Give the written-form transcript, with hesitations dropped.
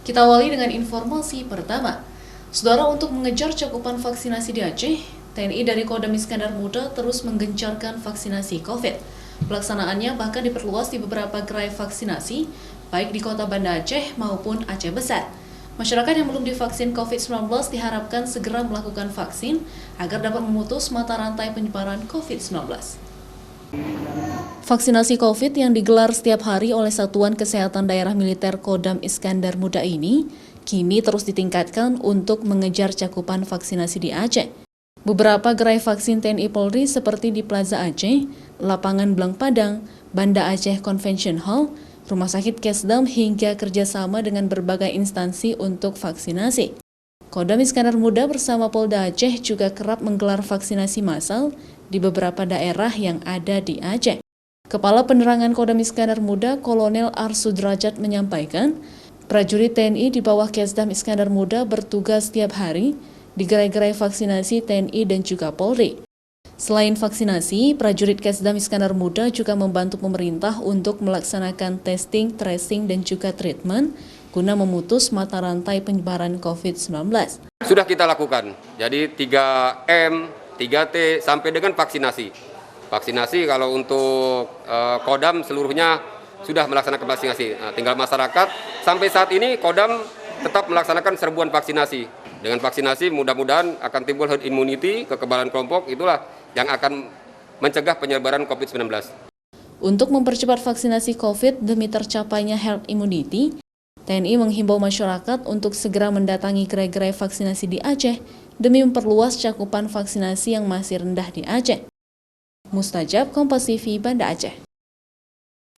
Kita awali dengan informasi pertama. Saudara, untuk mengejar cakupan vaksinasi di Aceh, TNI dari Kodam Iskandar Muda terus menggencarkan vaksinasi COVID. Pelaksanaannya bahkan diperluas di beberapa gerai vaksinasi, baik di kota Banda Aceh maupun Aceh Besar. Masyarakat yang belum divaksin COVID-19 diharapkan segera melakukan vaksin agar dapat memutus mata rantai penyebaran COVID-19. Vaksinasi COVID yang digelar setiap hari oleh Satuan Kesehatan Daerah Militer Kodam Iskandar Muda ini kini terus ditingkatkan untuk mengejar cakupan vaksinasi di Aceh. Beberapa gerai vaksin TNI Polri seperti di Plaza Aceh, Lapangan Blang Padang, Banda Aceh Convention Hall, Rumah Sakit Kesdam hingga kerjasama dengan berbagai instansi untuk vaksinasi. Kodam Iskandar Muda bersama Polda Aceh juga kerap menggelar vaksinasi massal di beberapa daerah yang ada di Aceh. Kepala Penerangan Kodam Iskandar Muda Kolonel Arsudrajat menyampaikan, prajurit TNI di bawah Kesdam Iskandar Muda bertugas setiap hari di gerai-gerai vaksinasi TNI dan juga Polri. Selain vaksinasi, prajurit Kesdam Iskandar Muda juga membantu pemerintah untuk melaksanakan testing, tracing, dan juga treatment guna memutus mata rantai penyebaran COVID-19. Sudah kita lakukan, jadi 3M, 3T, sampai dengan vaksinasi. Vaksinasi kalau untuk Kodam seluruhnya sudah melaksanakan vaksinasi. Nah, tinggal masyarakat, sampai saat ini Kodam tetap melaksanakan serbuan vaksinasi. Dengan vaksinasi mudah-mudahan akan timbul herd immunity, kekebalan kelompok, itulah yang akan mencegah penyebaran COVID-19. Untuk mempercepat vaksinasi COVID demi tercapainya herd immunity, TNI menghimbau masyarakat untuk segera mendatangi gerai-gerai vaksinasi di Aceh demi memperluas cakupan vaksinasi yang masih rendah di Aceh. Mustajab, Kompas TV, Banda Aceh.